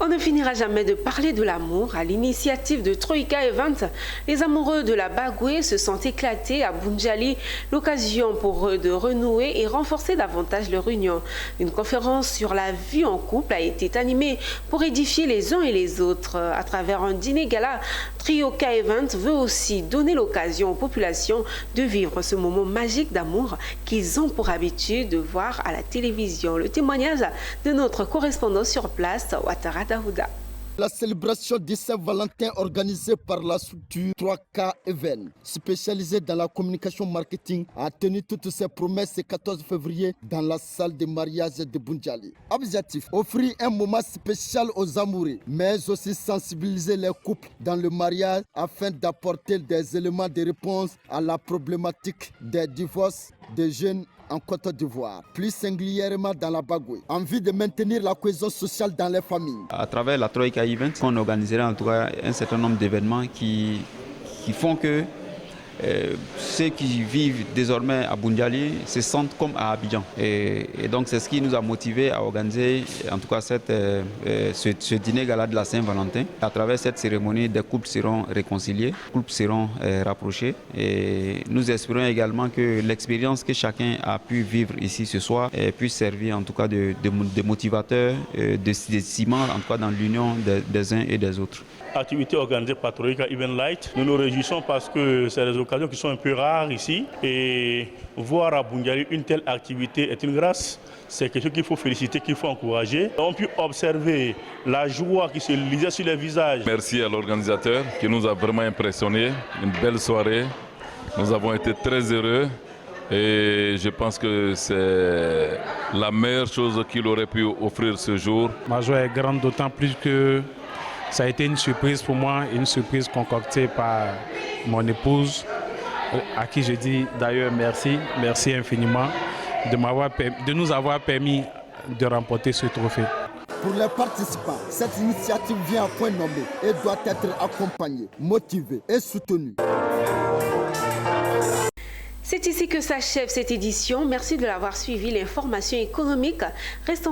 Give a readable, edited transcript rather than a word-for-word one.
On ne finira jamais de parler de l'amour. À l'initiative de Troika Event, les amoureux de la Bagoué se sont éclatés à Boundiali, l'occasion pour eux de renouer et renforcer davantage leur union. Une conférence sur la vie en couple a été animée pour édifier les uns et les autres. À travers un dîner gala, Troika Event veut aussi donner l'occasion aux populations de vivre ce moment magique d'amour qu'ils ont pour habitude de voir à la télévision. Le témoignage de notre correspondant sur place, Ouattara Daouda. La célébration de Saint-Valentin organisée par la structure 3K Event, spécialisée dans la communication marketing, a tenu toutes ses promesses le 14 février dans la salle de mariage de Boundiali. Objectif, offrir un moment spécial aux amoureux, mais aussi sensibiliser les couples dans le mariage afin d'apporter des éléments de réponse à la problématique des divorces des jeunes en Côte d'Ivoire, plus singulièrement dans la Bagoué, en vue de maintenir la cohésion sociale dans les familles. À travers la Troika Event, on organisera en tout cas un certain nombre d'événements qui font que ceux qui vivent désormais à Boundiali se sentent comme à Abidjan. Et donc c'est ce qui nous a motivés à organiser en tout cas ce dîner gala de la Saint-Valentin. À travers cette cérémonie, des couples seront réconciliés, des couples seront rapprochés. Et nous espérons également que l'expérience que chacun a pu vivre ici ce soir puisse servir en tout cas de motivateur, de ciment en tout cas dans l'union des uns et des autres. Activité organisée par Troika Event Light. Nous nous réjouissons parce que c'est des occasions qui sont un peu rares ici. Et voir à Boundiali une telle activité est une grâce. C'est quelque chose qu'il faut féliciter, qu'il faut encourager. On peut observer la joie qui se lisait sur les visages. Merci à l'organisateur qui nous a vraiment impressionnés. Une belle soirée. Nous avons été très heureux. Et je pense que c'est la meilleure chose qu'il aurait pu offrir ce jour. Ma joie est grande, d'autant plus que ça a été une surprise pour moi, une surprise concoctée par mon épouse, à qui je dis d'ailleurs merci infiniment de nous avoir permis de remporter ce trophée. Pour les participants, cette initiative vient à point nommé et doit être accompagnée, motivée et soutenue. C'est ici que s'achève cette édition. Merci de l'avoir suivi. L'information économique reste